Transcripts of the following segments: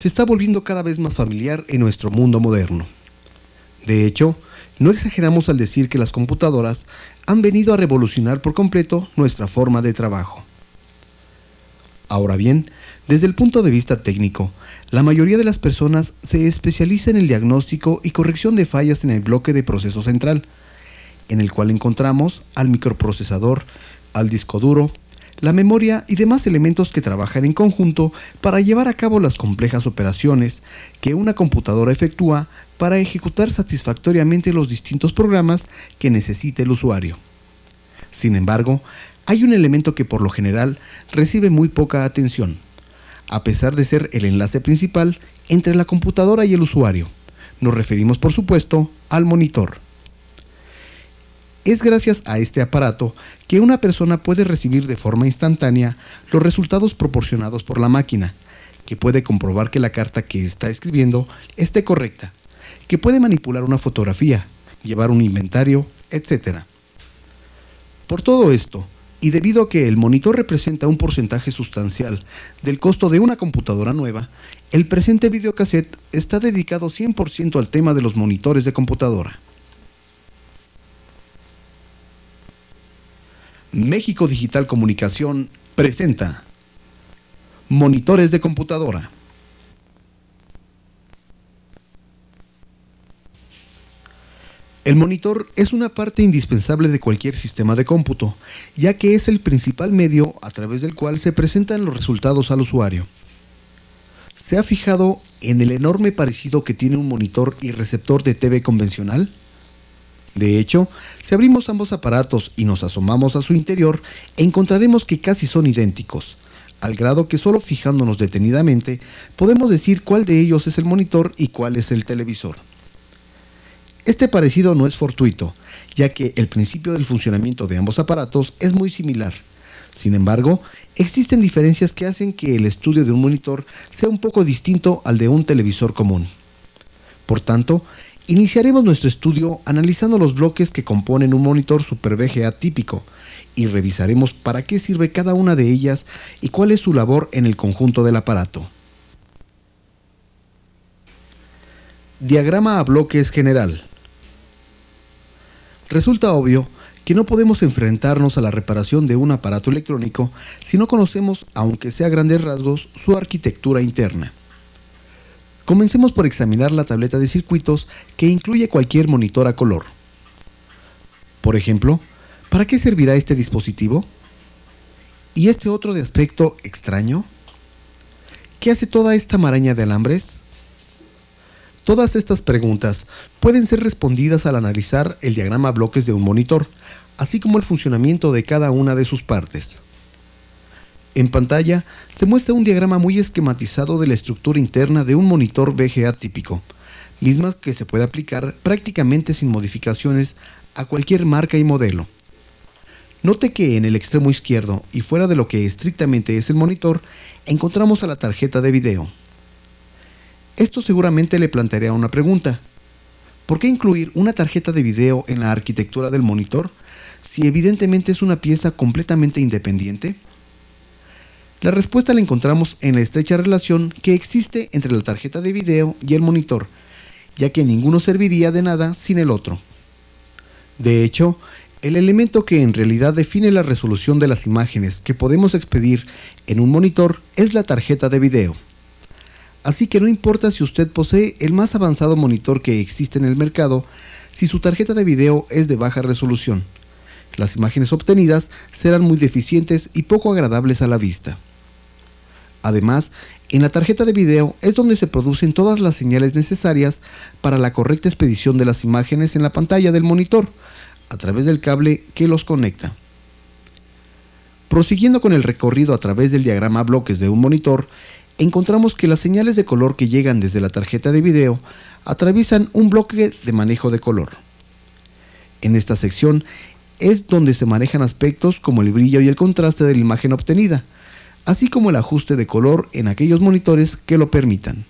se está volviendo cada vez más familiar en nuestro mundo moderno. De hecho, no exageramos al decir que las computadoras han venido a revolucionar por completo nuestra forma de trabajo. Ahora bien, desde el punto de vista técnico, la mayoría de las personas se especializa en el diagnóstico y corrección de fallas en el bloque de proceso central, en el cual encontramos al microprocesador, al disco duro, la memoria y demás elementos que trabajan en conjunto para llevar a cabo las complejas operaciones que una computadora efectúa para ejecutar satisfactoriamente los distintos programas que necesite el usuario. Sin embargo, hay un elemento que por lo general recibe muy poca atención, a pesar de ser el enlace principal entre la computadora y el usuario. Nos referimos, por supuesto, al monitor. Es gracias a este aparato que una persona puede recibir de forma instantánea los resultados proporcionados por la máquina, que puede comprobar que la carta que está escribiendo esté correcta, que puede manipular una fotografía, llevar un inventario, etc. Por todo esto, y debido a que el monitor representa un porcentaje sustancial del costo de una computadora nueva, el presente videocassette está dedicado 100% al tema de los monitores de computadora. México Digital Comunicación presenta monitores de computadora. El monitor es una parte indispensable de cualquier sistema de cómputo, ya que es el principal medio a través del cual se presentan los resultados al usuario. ¿Se ha fijado en el enorme parecido que tiene un monitor y receptor de TV convencional? De hecho, si abrimos ambos aparatos y nos asomamos a su interior, encontraremos que casi son idénticos, al grado que solo fijándonos detenidamente podemos decir cuál de ellos es el monitor y cuál es el televisor. Este parecido no es fortuito, ya que el principio del funcionamiento de ambos aparatos es muy similar. Sin embargo, existen diferencias que hacen que el estudio de un monitor sea un poco distinto al de un televisor común. Por tanto, iniciaremos nuestro estudio analizando los bloques que componen un monitor Super VGA típico y revisaremos para qué sirve cada una de ellas y cuál es su labor en el conjunto del aparato. Diagrama a bloques general. Resulta obvio que no podemos enfrentarnos a la reparación de un aparato electrónico si no conocemos, aunque sea a grandes rasgos, su arquitectura interna. Comencemos por examinar la tableta de circuitos que incluye cualquier monitor a color. Por ejemplo, ¿para qué servirá este dispositivo? ¿Y este otro de aspecto extraño? ¿Qué hace toda esta maraña de alambres? Todas estas preguntas pueden ser respondidas al analizar el diagrama a bloques de un monitor, así como el funcionamiento de cada una de sus partes. En pantalla se muestra un diagrama muy esquematizado de la estructura interna de un monitor VGA típico, misma que se puede aplicar prácticamente sin modificaciones a cualquier marca y modelo. Note que en el extremo izquierdo y fuera de lo que estrictamente es el monitor, encontramos a la tarjeta de video. Esto seguramente le plantearía una pregunta. ¿Por qué incluir una tarjeta de video en la arquitectura del monitor si evidentemente es una pieza completamente independiente? La respuesta la encontramos en la estrecha relación que existe entre la tarjeta de video y el monitor, ya que ninguno serviría de nada sin el otro. De hecho, el elemento que en realidad define la resolución de las imágenes que podemos expedir en un monitor es la tarjeta de video. Así que no importa si usted posee el más avanzado monitor que existe en el mercado, si su tarjeta de video es de baja resolución, las imágenes obtenidas serán muy deficientes y poco agradables a la vista. Además, en la tarjeta de video es donde se producen todas las señales necesarias para la correcta expedición de las imágenes en la pantalla del monitor, a través del cable que los conecta. Prosiguiendo con el recorrido a través del diagrama a bloques de un monitor, encontramos que las señales de color que llegan desde la tarjeta de video atraviesan un bloque de manejo de color. En esta sección es donde se manejan aspectos como el brillo y el contraste de la imagen obtenida, así como el ajuste de color en aquellos monitores que lo permitan.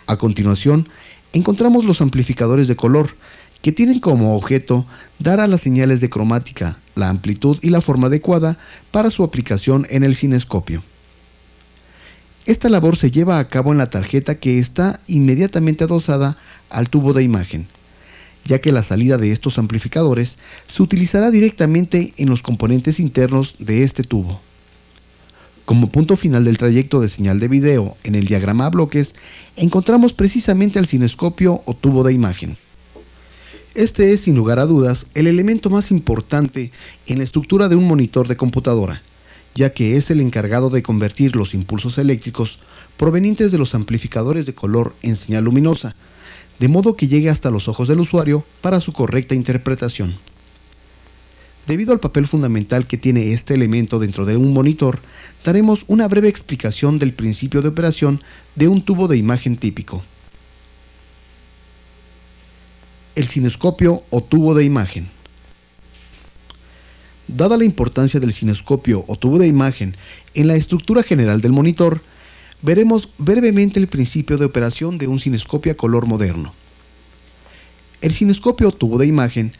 A continuación, encontramos los amplificadores de color, que tienen como objeto dar a las señales de cromática la amplitud y la forma adecuada para su aplicación en el cinescopio. Esta labor se lleva a cabo en la tarjeta que está inmediatamente adosada al tubo de imagen, ya que la salida de estos amplificadores se utilizará directamente en los componentes internos de este tubo. Como punto final del trayecto de señal de video en el diagrama a bloques, encontramos precisamente al cinescopio o tubo de imagen. Este es, sin lugar a dudas, el elemento más importante en la estructura de un monitor de computadora, ya que es el encargado de convertir los impulsos eléctricos provenientes de los amplificadores de color en señal luminosa, de modo que llegue hasta los ojos del usuario para su correcta interpretación. Debido al papel fundamental que tiene este elemento dentro de un monitor, daremos una breve explicación del principio de operación de un tubo de imagen típico. El cinescopio o tubo de imagen. Dada la importancia del cinescopio o tubo de imagen en la estructura general del monitor, veremos brevemente el principio de operación de un cinescopio a color moderno. El cinescopio o tubo de imagen,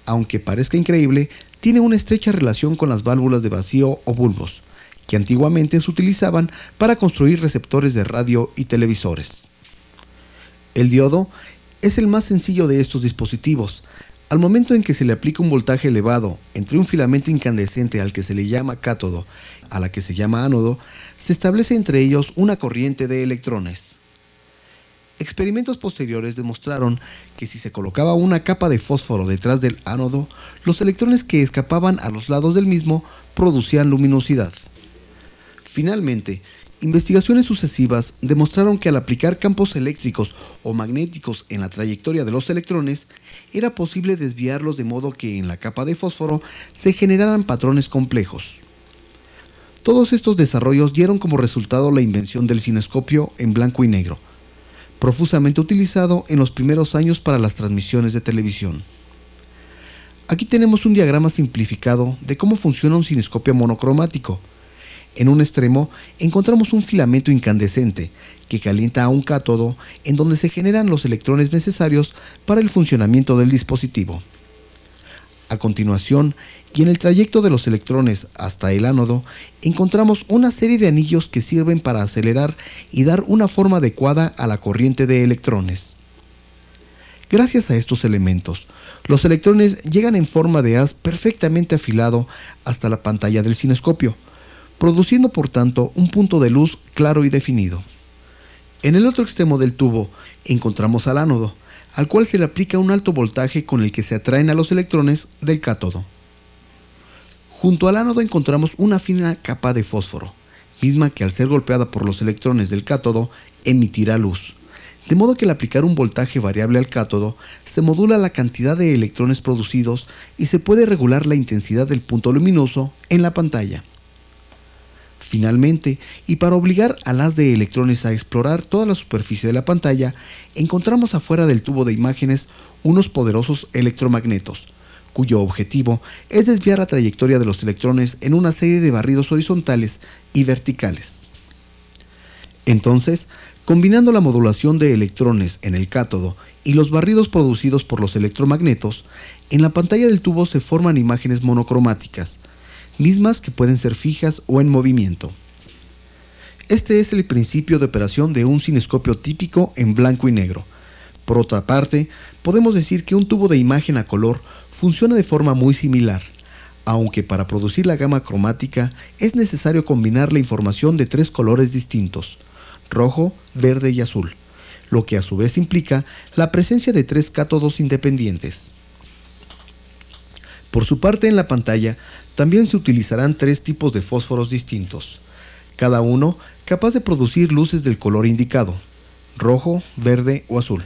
aunque parezca increíble, tiene una estrecha relación con las válvulas de vacío o bulbos, que antiguamente se utilizaban para construir receptores de radio y televisores. El diodo es el más sencillo de estos dispositivos. Al momento en que se le aplica un voltaje elevado entre un filamento incandescente al que se le llama cátodo a la que se llama ánodo, se establece entre ellos una corriente de electrones. Experimentos posteriores demostraron que si se colocaba una capa de fósforo detrás del ánodo, los electrones que escapaban a los lados del mismo producían luminosidad. Finalmente, investigaciones sucesivas demostraron que al aplicar campos eléctricos o magnéticos en la trayectoria de los electrones, era posible desviarlos de modo que en la capa de fósforo se generaran patrones complejos. Todos estos desarrollos dieron como resultado la invención del cinescopio en blanco y negro, profusamente utilizado en los primeros años para las transmisiones de televisión. Aquí tenemos un diagrama simplificado de cómo funciona un cinescopio monocromático. En un extremo encontramos un filamento incandescente que calienta a un cátodo en donde se generan los electrones necesarios para el funcionamiento del dispositivo. A continuación, y en el trayecto de los electrones hasta el ánodo, encontramos una serie de anillos que sirven para acelerar y dar una forma adecuada a la corriente de electrones. Gracias a estos elementos, los electrones llegan en forma de haz perfectamente afilado hasta la pantalla del cinescopio, produciendo por tanto un punto de luz claro y definido. En el otro extremo del tubo encontramos al ánodo, al cual se le aplica un alto voltaje con el que se atraen a los electrones del cátodo. Junto al ánodo encontramos una fina capa de fósforo, misma que al ser golpeada por los electrones del cátodo emitirá luz, de modo que al aplicar un voltaje variable al cátodo se modula la cantidad de electrones producidos y se puede regular la intensidad del punto luminoso en la pantalla. Finalmente, y para obligar al haz de electrones a explorar toda la superficie de la pantalla, encontramos afuera del tubo de imágenes unos poderosos electromagnetos, cuyo objetivo es desviar la trayectoria de los electrones en una serie de barridos horizontales y verticales. Entonces, combinando la modulación de electrones en el cátodo y los barridos producidos por los electromagnetos, en la pantalla del tubo se forman imágenes monocromáticas, mismas que pueden ser fijas o en movimiento. Este es el principio de operación de un cinescopio típico en blanco y negro. Por otra parte, podemos decir que un tubo de imagen a color funciona de forma muy similar, aunque para producir la gama cromática es necesario combinar la información de tres colores distintos: rojo, verde y azul, lo que a su vez implica la presencia de tres cátodos independientes. Por su parte, en la pantalla también se utilizarán tres tipos de fósforos distintos, cada uno capaz de producir luces del color indicado: rojo, verde o azul.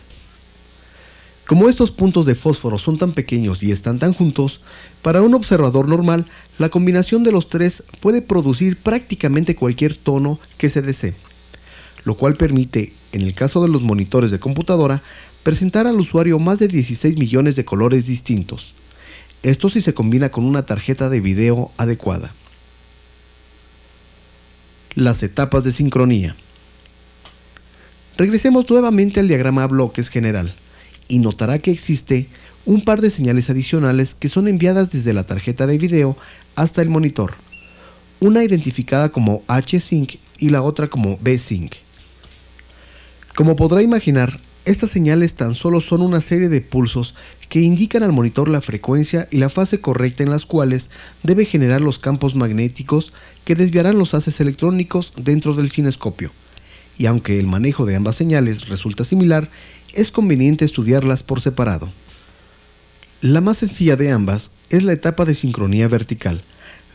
Como estos puntos de fósforo son tan pequeños y están tan juntos, para un observador normal, la combinación de los tres puede producir prácticamente cualquier tono que se desee, lo cual permite, en el caso de los monitores de computadora, presentar al usuario más de 16 millones de colores distintos. Esto si se combina con una tarjeta de video adecuada. Las etapas de sincronía. Regresemos nuevamente al diagrama a bloques general y notará que existe un par de señales adicionales que son enviadas desde la tarjeta de video hasta el monitor. una identificada como H-Sync y la otra como B-Sync. Como podrá imaginar, estas señales tan solo son una serie de pulsos que indican al monitor la frecuencia y la fase correcta en las cuales debe generar los campos magnéticos que desviarán los haces electrónicos dentro del cinescopio. Y aunque el manejo de ambas señales resulta similar, es conveniente estudiarlas por separado. La más sencilla de ambas es la etapa de sincronía vertical,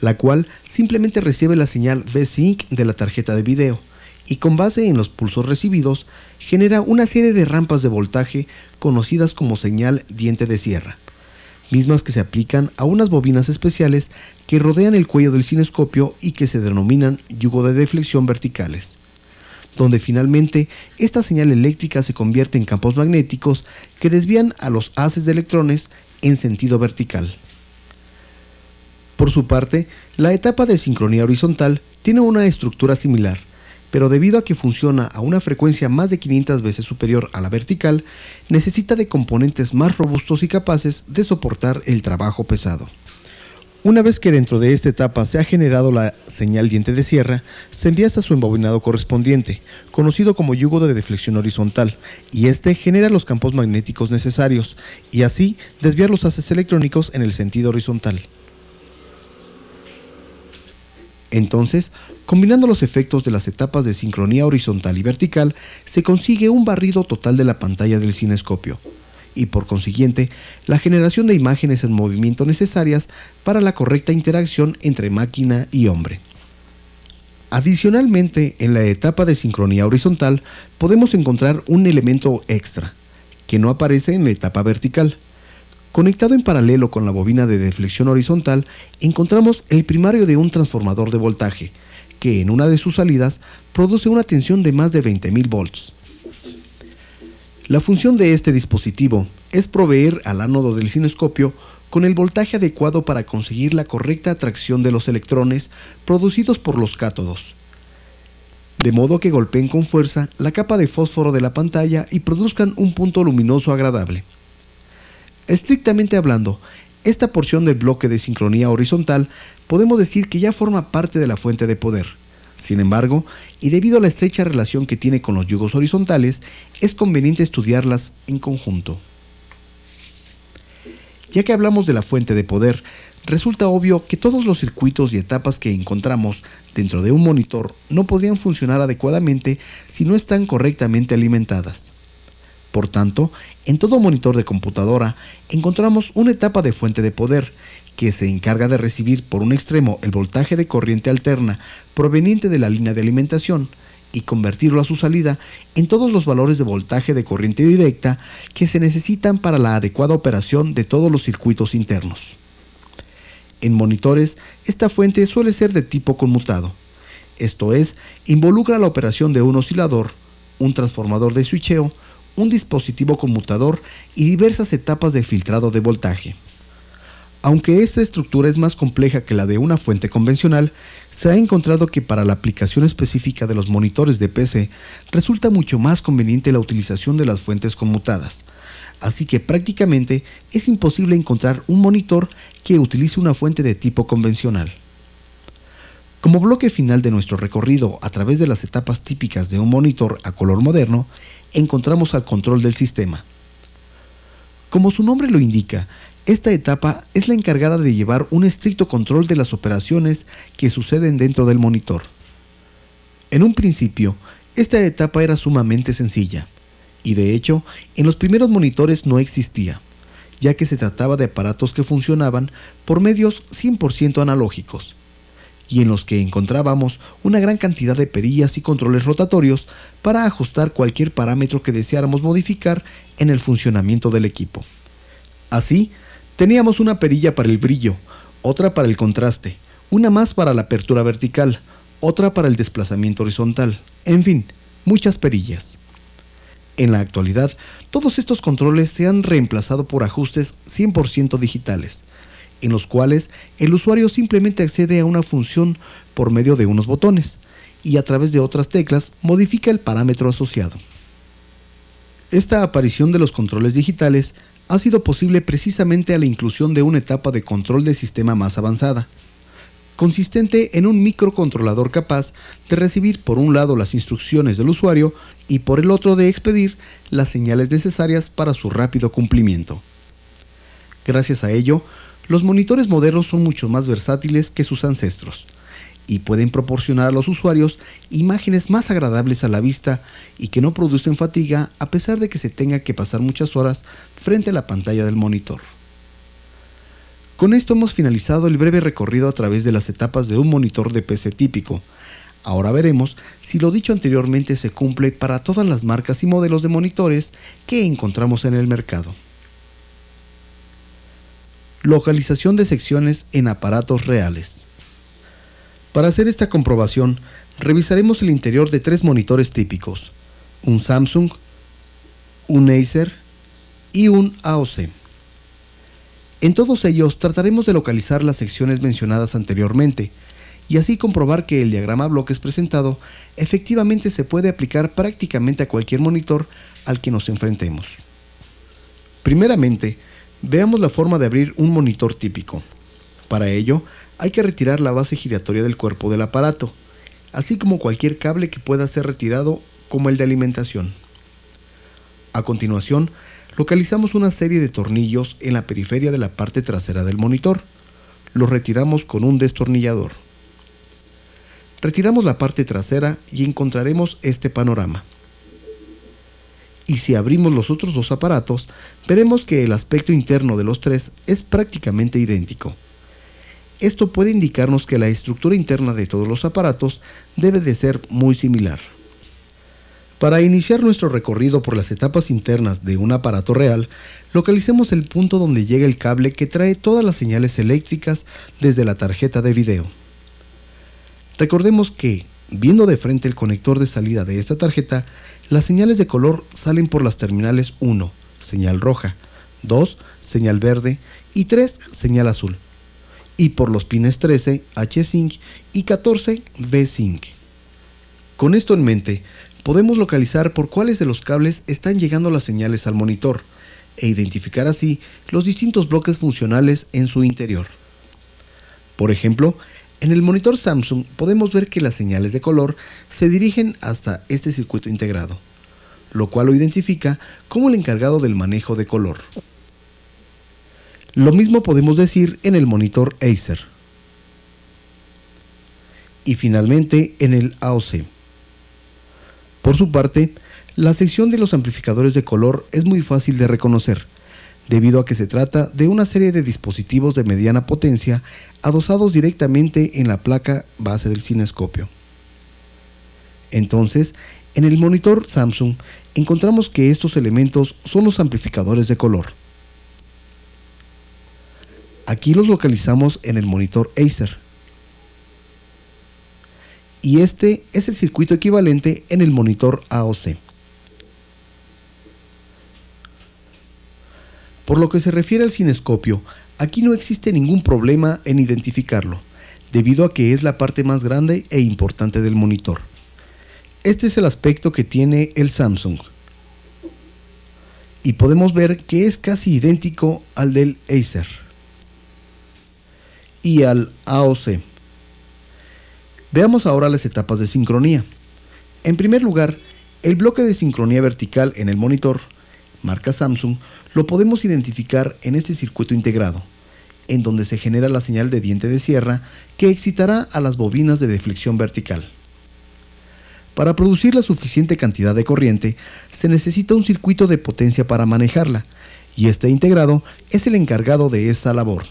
la cual simplemente recibe la señal V-Sync de la tarjeta de video y con base en los pulsos recibidos genera una serie de rampas de voltaje conocidas como señal diente de sierra, mismas que se aplican a unas bobinas especiales que rodean el cuello del cinescopio y que se denominan yugo de deflexión verticales, donde finalmente esta señal eléctrica se convierte en campos magnéticos que desvían a los haces de electrones en sentido vertical. Por su parte, la etapa de sincronía horizontal tiene una estructura similar, pero debido a que funciona a una frecuencia más de 500 veces superior a la vertical, necesita de componentes más robustos y capaces de soportar el trabajo pesado. Una vez que dentro de esta etapa se ha generado la señal diente de sierra, se envía hasta su embobinado correspondiente, conocido como yugo de deflexión horizontal, y este genera los campos magnéticos necesarios, y así desviar los haces electrónicos en el sentido horizontal. Entonces, combinando los efectos de las etapas de sincronía horizontal y vertical, se consigue un barrido total de la pantalla del cinescopio, y por consiguiente, la generación de imágenes en movimiento necesarias para la correcta interacción entre máquina y hombre. Adicionalmente, en la etapa de sincronía horizontal, podemos encontrar un elemento extra, que no aparece en la etapa vertical. Conectado en paralelo con la bobina de deflexión horizontal, encontramos el primario de un transformador de voltaje, que en una de sus salidas produce una tensión de más de 20.000 volts. La función de este dispositivo es proveer al ánodo del cinescopio con el voltaje adecuado para conseguir la correcta atracción de los electrones producidos por los cátodos, de modo que golpeen con fuerza la capa de fósforo de la pantalla y produzcan un punto luminoso agradable. Estrictamente hablando, esta porción del bloque de sincronía horizontal podemos decir que ya forma parte de la fuente de poder. Sin embargo, y debido a la estrecha relación que tiene con los yugos horizontales, es conveniente estudiarlas en conjunto. Ya que hablamos de la fuente de poder, resulta obvio que todos los circuitos y etapas que encontramos dentro de un monitor no podrían funcionar adecuadamente si no están correctamente alimentadas. Por tanto, en todo monitor de computadora encontramos una etapa de fuente de poder que se encarga de recibir por un extremo el voltaje de corriente alterna proveniente de la línea de alimentación y convertirlo a su salida en todos los valores de voltaje de corriente directa que se necesitan para la adecuada operación de todos los circuitos internos. En monitores, esta fuente suele ser de tipo conmutado, esto es, involucra la operación de un oscilador, un transformador de switcheo, un dispositivo conmutador y diversas etapas de filtrado de voltaje. Aunque esta estructura es más compleja que la de una fuente convencional, se ha encontrado que para la aplicación específica de los monitores de PC resulta mucho más conveniente la utilización de las fuentes conmutadas, así que prácticamente es imposible encontrar un monitor que utilice una fuente de tipo convencional. Como bloque final de nuestro recorrido a través de las etapas típicas de un monitor a color moderno, encontramos al control del sistema. Como su nombre lo indica, esta etapa es la encargada de llevar un estricto control de las operaciones que suceden dentro del monitor. En un principio, esta etapa era sumamente sencilla, y de hecho, en los primeros monitores no existía, ya que se trataba de aparatos que funcionaban por medios 100% analógicos, y en los que encontrábamos una gran cantidad de perillas y controles rotatorios para ajustar cualquier parámetro que deseáramos modificar en el funcionamiento del equipo. Así, teníamos una perilla para el brillo, otra para el contraste, una más para la apertura vertical, otra para el desplazamiento horizontal, en fin, muchas perillas. En la actualidad, todos estos controles se han reemplazado por ajustes 100% digitales, en los cuales el usuario simplemente accede a una función por medio de unos botones y a través de otras teclas modifica el parámetro asociado. Esta aparición de los controles digitales ha sido posible precisamente a la inclusión de una etapa de control de sistema más avanzada, consistente en un microcontrolador capaz de recibir por un lado las instrucciones del usuario y por el otro de expedir las señales necesarias para su rápido cumplimiento. Gracias a ello, los monitores modernos son mucho más versátiles que sus ancestros y pueden proporcionar a los usuarios imágenes más agradables a la vista y que no producen fatiga a pesar de que se tenga que pasar muchas horas frente a la pantalla del monitor. Con esto hemos finalizado el breve recorrido a través de las etapas de un monitor de PC típico. Ahora veremos si lo dicho anteriormente se cumple para todas las marcas y modelos de monitores que encontramos en el mercado. Localización de secciones en aparatos reales. Para hacer esta comprobación, revisaremos el interior de 3 monitores típicos, un Samsung, un Acer y un AOC. En todos ellos trataremos de localizar las secciones mencionadas anteriormente y así comprobar que el diagrama bloques presentado efectivamente se puede aplicar prácticamente a cualquier monitor al que nos enfrentemos. Primeramente, veamos la forma de abrir un monitor típico. Para ello, hay que retirar la base giratoria del cuerpo del aparato, así como cualquier cable que pueda ser retirado, como el de alimentación. A continuación, localizamos una serie de tornillos en la periferia de la parte trasera del monitor. Los retiramos con un destornillador. Retiramos la parte trasera y encontraremos este panorama. Y si abrimos los otros 2 aparatos, veremos que el aspecto interno de los 3 es prácticamente idéntico. Esto puede indicarnos que la estructura interna de todos los aparatos debe de ser muy similar. Para iniciar nuestro recorrido por las etapas internas de un aparato real, localicemos el punto donde llega el cable que trae todas las señales eléctricas desde la tarjeta de video. Recordemos que, viendo de frente el conector de salida de esta tarjeta, las señales de color salen por las terminales 1, señal roja, 2, señal verde y 3, señal azul, y por los pines 13, H-Sync y 14, V-Sync. Con esto en mente, podemos localizar por cuáles de los cables están llegando las señales al monitor e identificar así los distintos bloques funcionales en su interior. Por ejemplo, en el monitor Samsung podemos ver que las señales de color se dirigen hasta este circuito integrado, lo cual lo identifica como el encargado del manejo de color. Lo mismo podemos decir en el monitor Acer. Y finalmente en el AOC. Por su parte, la sección de los amplificadores de color es muy fácil de reconocer, debido a que se trata de una serie de dispositivos de mediana potencia adosados directamente en la placa base del cinescopio. Entonces, en el monitor Samsung encontramos que estos elementos son los amplificadores de color. Aquí los localizamos en el monitor Acer. Y este es el circuito equivalente en el monitor AOC. Por lo que se refiere al cinescopio, aquí no existe ningún problema en identificarlo, debido a que es la parte más grande e importante del monitor. Este es el aspecto que tiene el Samsung. Y podemos ver que es casi idéntico al del Acer y al AOC. Veamos ahora las etapas de sincronía. En primer lugar, el bloque de sincronía vertical en el monitor, marca Samsung, lo podemos identificar en este circuito integrado, en donde se genera la señal de diente de sierra que excitará a las bobinas de deflexión vertical. Para producir la suficiente cantidad de corriente, se necesita un circuito de potencia para manejarla, y este integrado es el encargado de esa labor.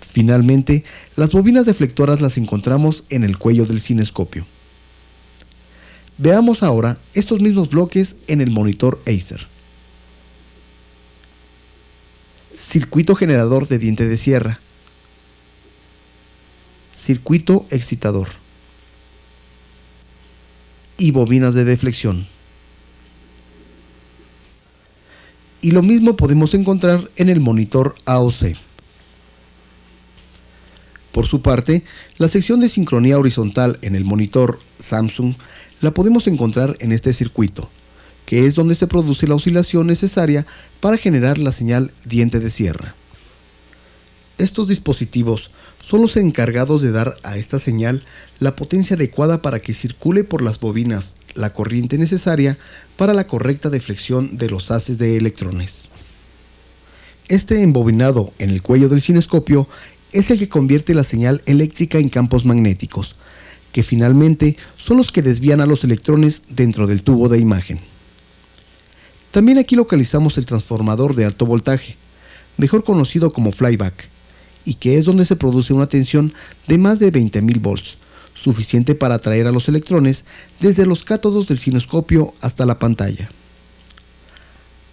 Finalmente, las bobinas deflectoras las encontramos en el cuello del cinescopio. Veamos ahora estos mismos bloques en el monitor Acer. Circuito generador de diente de sierra. Circuito excitador. Y bobinas de deflexión. Y lo mismo podemos encontrar en el monitor AOC. Por su parte, la sección de sincronía horizontal en el monitor Samsung la podemos encontrar en este circuito, que es donde se produce la oscilación necesaria para generar la señal diente de sierra. Estos dispositivos son los encargados de dar a esta señal la potencia adecuada para que circule por las bobinas la corriente necesaria para la correcta deflexión de los haces de electrones. Este embobinado en el cuello del cinescopio es el que convierte la señal eléctrica en campos magnéticos, que finalmente son los que desvían a los electrones dentro del tubo de imagen. También aquí localizamos el transformador de alto voltaje, mejor conocido como flyback, y que es donde se produce una tensión de más de 20.000 volts, suficiente para atraer a los electrones desde los cátodos del cinescopio hasta la pantalla.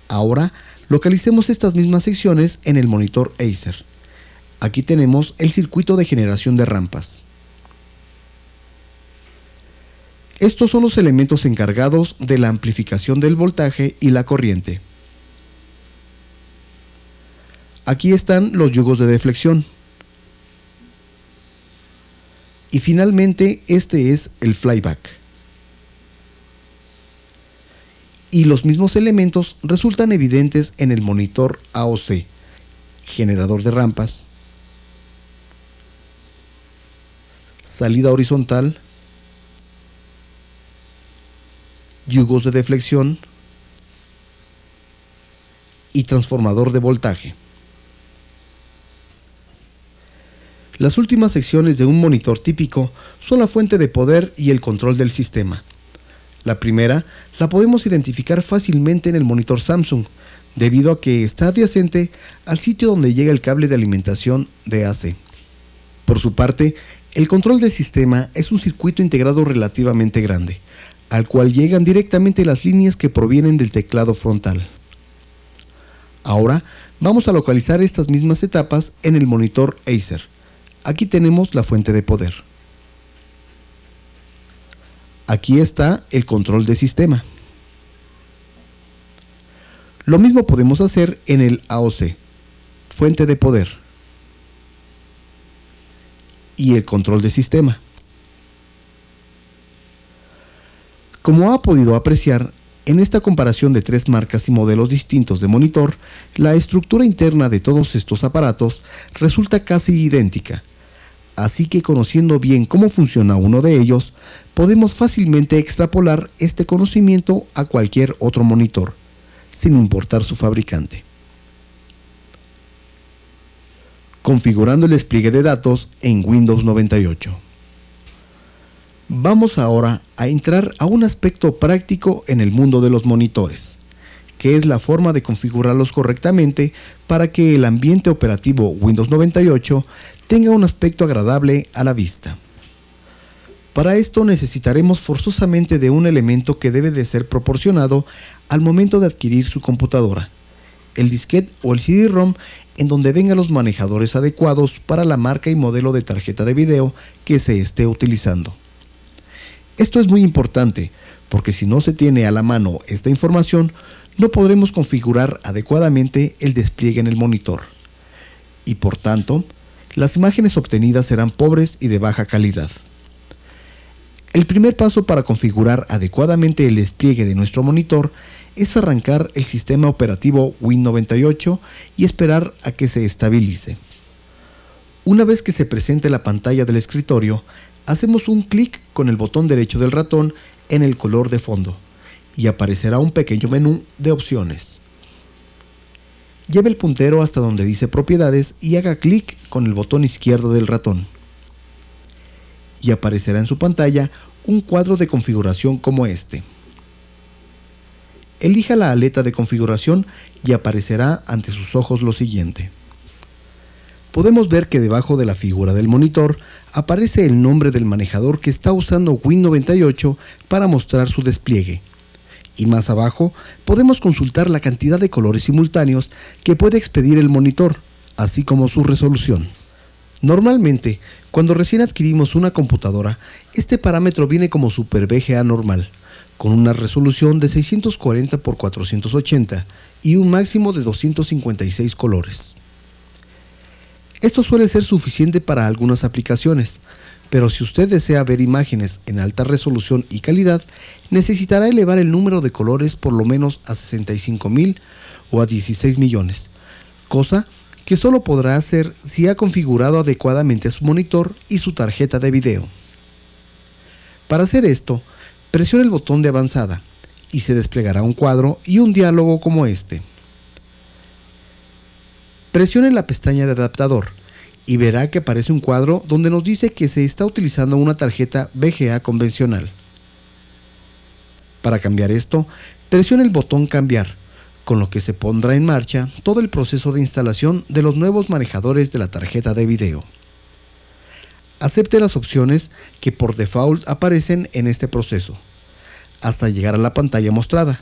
Ahora, localicemos estas mismas secciones en el monitor Acer. Aquí tenemos el circuito de generación de rampas. Estos son los elementos encargados de la amplificación del voltaje y la corriente. Aquí están los yugos de deflexión. Y finalmente este es el flyback. Y los mismos elementos resultan evidentes en el monitor AOC, generador de rampas, salida horizontal, yugos de deflexión y transformador de voltaje. Las últimas secciones de un monitor típico son la fuente de poder y el control del sistema. La primera la podemos identificar fácilmente en el monitor Samsung, debido a que está adyacente al sitio donde llega el cable de alimentación de AC. Por su parte, el control del sistema es un circuito integrado relativamente grande, al cual llegan directamente las líneas que provienen del teclado frontal. Ahora vamos a localizar estas mismas etapas en el monitor Acer. Aquí tenemos la fuente de poder. Aquí está el control de sistema. Lo mismo podemos hacer en el AOC, fuente de poder y el control de sistema. Como ha podido apreciar, en esta comparación de tres marcas y modelos distintos de monitor, la estructura interna de todos estos aparatos resulta casi idéntica. Así que conociendo bien cómo funciona uno de ellos, podemos fácilmente extrapolar este conocimiento a cualquier otro monitor, sin importar su fabricante. Configurando el despliegue de datos en Windows 98. Vamos ahora a entrar a un aspecto práctico en el mundo de los monitores, que es la forma de configurarlos correctamente para que el ambiente operativo Windows 98 tenga un aspecto agradable a la vista. Para esto necesitaremos forzosamente de un elemento que debe de ser proporcionado al momento de adquirir su computadora, el disquete o el CD-ROM, en donde vengan los manejadores adecuados para la marca y modelo de tarjeta de video que se esté utilizando. Esto es muy importante, porque si no se tiene a la mano esta información, no podremos configurar adecuadamente el despliegue en el monitor, y por tanto, las imágenes obtenidas serán pobres y de baja calidad. El primer paso para configurar adecuadamente el despliegue de nuestro monitor es arrancar el sistema operativo Win98 y esperar a que se estabilice. Una vez que se presente la pantalla del escritorio, hacemos un clic con el botón derecho del ratón en el color de fondo y aparecerá un pequeño menú de opciones. Lleve el puntero hasta donde dice Propiedades y haga clic con el botón izquierdo del ratón. Y aparecerá en su pantalla un cuadro de configuración como este. Elija la aleta de configuración y aparecerá ante sus ojos lo siguiente. Podemos ver que debajo de la figura del monitor aparece el nombre del manejador que está usando Win98 para mostrar su despliegue. Y más abajo podemos consultar la cantidad de colores simultáneos que puede expedir el monitor, así como su resolución. Normalmente, cuando recién adquirimos una computadora, este parámetro viene como Super VGA normal, con una resolución de 640 x 480 y un máximo de 256 colores. Esto suele ser suficiente para algunas aplicaciones, pero si usted desea ver imágenes en alta resolución y calidad, necesitará elevar el número de colores por lo menos a 65.000 o a 16 millones, cosa que solo podrá hacer si ha configurado adecuadamente su monitor y su tarjeta de video. Para hacer esto, presione el botón de avanzada y se desplegará un cuadro y un diálogo como este. Presione la pestaña de adaptador y verá que aparece un cuadro donde nos dice que se está utilizando una tarjeta VGA convencional. Para cambiar esto, presione el botón Cambiar, con lo que se pondrá en marcha todo el proceso de instalación de los nuevos manejadores de la tarjeta de video. Acepte las opciones que por default aparecen en este proceso, hasta llegar a la pantalla mostrada.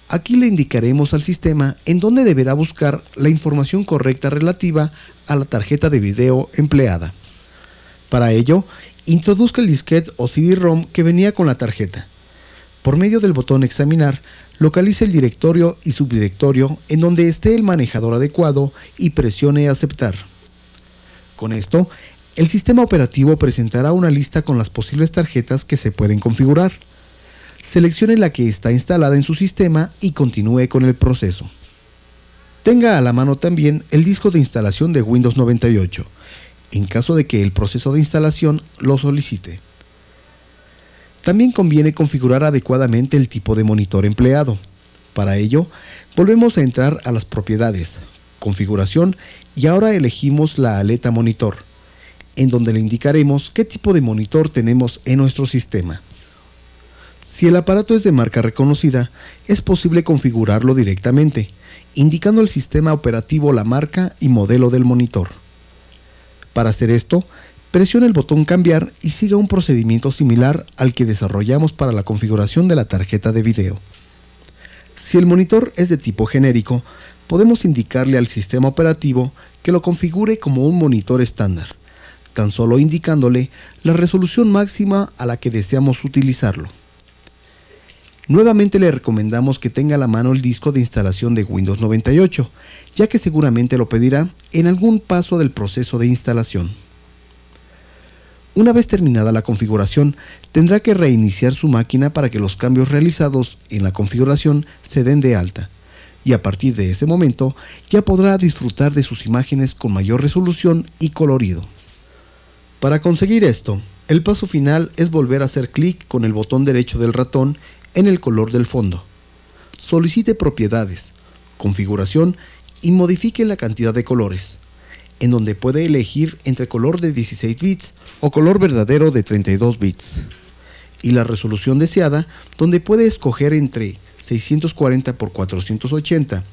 Aquí le indicaremos al sistema en dónde deberá buscar la información correcta relativa a la tarjeta de video empleada. Para ello, introduzca el disquete o CD-ROM que venía con la tarjeta. Por medio del botón Examinar, localice el directorio y subdirectorio en donde esté el manejador adecuado y presione Aceptar. Con esto, el sistema operativo presentará una lista con las posibles tarjetas que se pueden configurar. Seleccione la que está instalada en su sistema y continúe con el proceso. Tenga a la mano también el disco de instalación de Windows 98, en caso de que el proceso de instalación lo solicite. También conviene configurar adecuadamente el tipo de monitor empleado. Para ello, volvemos a entrar a las propiedades, configuración y ahora elegimos la aleta monitor, en donde le indicaremos qué tipo de monitor tenemos en nuestro sistema. Si el aparato es de marca reconocida, es posible configurarlo directamente, indicando al sistema operativo la marca y modelo del monitor. Para hacer esto, presione el botón Cambiar y siga un procedimiento similar al que desarrollamos para la configuración de la tarjeta de video. Si el monitor es de tipo genérico, podemos indicarle al sistema operativo que lo configure como un monitor estándar, tan solo indicándole la resolución máxima a la que deseamos utilizarlo. Nuevamente le recomendamos que tenga a la mano el disco de instalación de Windows 98, ya que seguramente lo pedirá en algún paso del proceso de instalación. Una vez terminada la configuración, tendrá que reiniciar su máquina para que los cambios realizados en la configuración se den de alta, y a partir de ese momento ya podrá disfrutar de sus imágenes con mayor resolución y colorido. Para conseguir esto, el paso final es volver a hacer clic con el botón derecho del ratón en el color del fondo. Solicite propiedades, configuración y modifique la cantidad de colores, en donde puede elegir entre color de 16 bits o color verdadero de 32 bits, y la resolución deseada, donde puede escoger entre 640 x 480,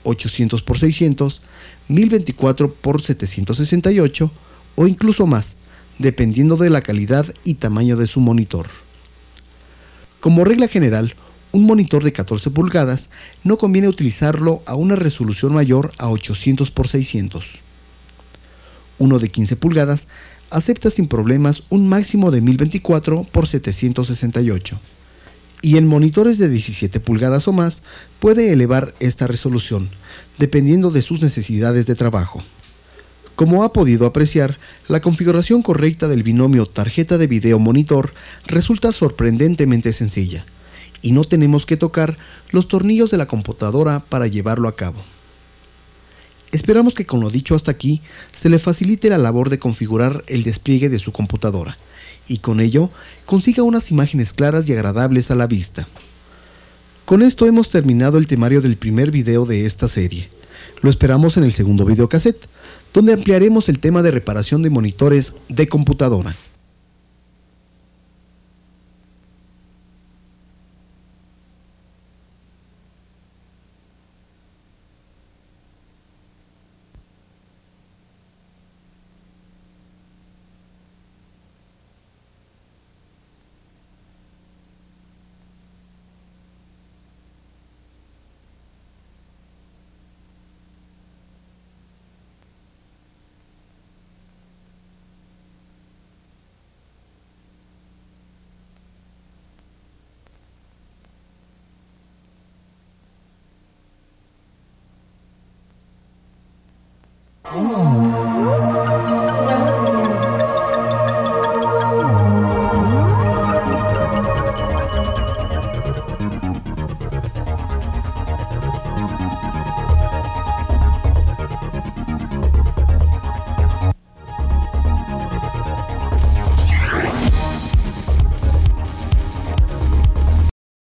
800 x 600, 1024 x 768 o incluso más, dependiendo de la calidad y tamaño de su monitor. Como regla general, un monitor de 14 pulgadas no conviene utilizarlo a una resolución mayor a 800 x 600. Uno de 15 pulgadas acepta sin problemas un máximo de 1024 x 768. Y en monitores de 17 pulgadas o más puede elevar esta resolución, dependiendo de sus necesidades de trabajo. Como ha podido apreciar, la configuración correcta del binomio tarjeta de video monitor resulta sorprendentemente sencilla, y no tenemos que tocar los tornillos de la computadora para llevarlo a cabo. Esperamos que con lo dicho hasta aquí se le facilite la labor de configurar el despliegue de su computadora, y con ello consiga unas imágenes claras y agradables a la vista. Con esto hemos terminado el temario del primer video de esta serie. Lo esperamos en el segundo videocassette, donde ampliaremos el tema de reparación de monitores de computadora. Oh.